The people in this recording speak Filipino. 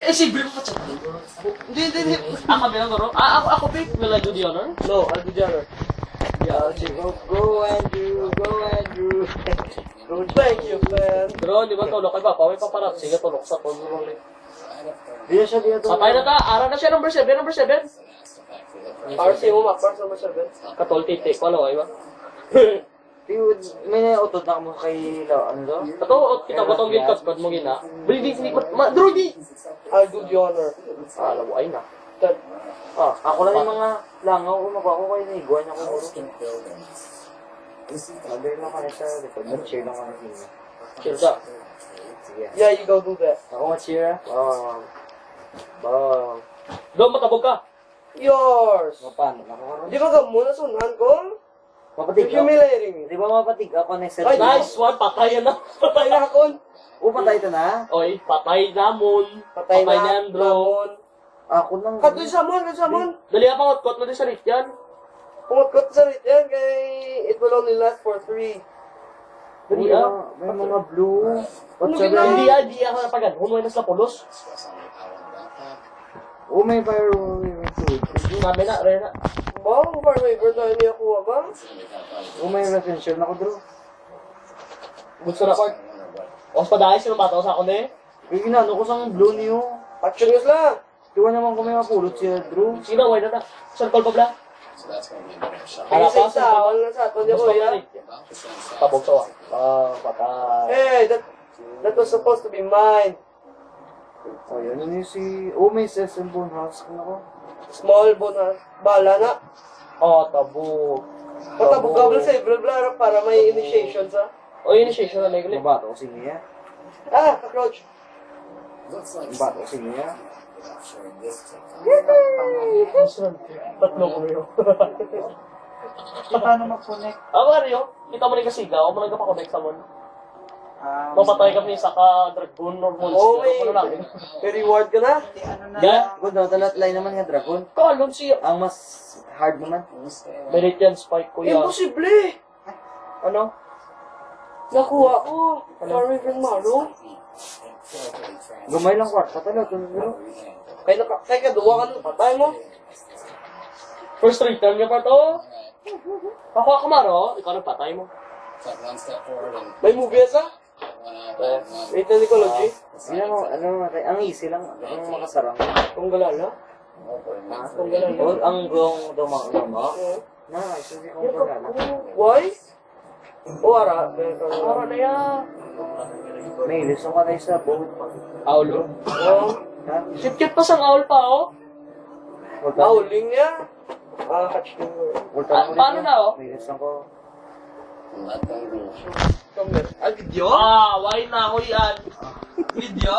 Eh, si Bill pa siya. Hindi. Ako bilang garo? Ako pick. Will I do the honor? No, I'll do the honor. Yeah, go Andrew. Go, thank you, man. Bro, di ba tulok kay Papa? May paparap. Sige, tulok sa tulok ulit. Di na siya. Patay na ta. Ara na siya, number 7. RC mo, Pars number 7. Katol titik. Wala, ba? May nautod na mo kay ano daw? Kato, kita botong gate cut mo gina. Bili di Drew di. I'll do the honor. Alam mo ay na. Ako lang yung mga langaw ko magwa ko kayo na iguan niya ko ulo. Sabi mo ka na sa likod. Mag-cheer lang ako ng Chill ka. Yeah, you go do that. Ako mag-cheer. Bang. Go, matabog ka. Yours! Paano? Di ba ka muna sunan ko? Mapatig You're humiliating me. Di ba mapatig ako next set? Nice one, patay na. Patay na ako. Patay ito na? Oy, patay na mon. Patay na Andrew. Ako lang. Katoy sa mon. Dali pa kot mo din sa rift yan. Pumatkot sa rin yan kay it will only last for 3. Dali May mga blue. Hindi ako napagan. Hunoy na sila pulos. May fire. Namin na, Rena. Bang, far waiver tayo niya kuha ba? May retention ako, bro. Gusto na part. Os pa dahil sino bataw sa ako na eh. Ginano ko sa blue niyo. Action news lang. Diwa naman kung may mapulot siya, Drew. Sino, why na? Circle pa bla? Kaya sa isa, wala sa ato niya kuya. Tabog sa wa. Patay. Hey, that was supposed to be mine. Yan yun si... may Session Bone House. Ako. Small bonus. Bala na. Tabog. Patabog ka bla sa April bla para may initiation sa. Initiation na legally. Mabato ko si Mia. Cockroach. Mabato ko si Mia. Tatlo ko yun. Paano mag-connect? Mario, kita mo rin kasi ikaw, mo nagpa-connect sa mon. Mapatay kami sa ka-dragon or monster. May reward ka na? Kung talat line naman nga dragon. Kalon siya. Ang mas hard naman. Merit yan, spike ko yan. Imposible! Ano? Nakuha ko. Sorry, friend Malo. Gamay lang kwarta talaga. Bro. Kaya duwa ka na. Patay mo. First return niya pa to. Ako Maro, ikaw nang patay mo. May movie sa? Wait na Nicology. Ang easy lang. Ang makasarang. Kung galala? Kung galala? Ang gong dumang-dumang. Hindi kong pagana. Why? Ara na yan. May ilis ka na isa po. Aulo. Ha? Pa sang aul pa, oh. Auling niya. Hatch din mo. Paano na, oh? May ilis ko. Video? Why na ako yan? Video?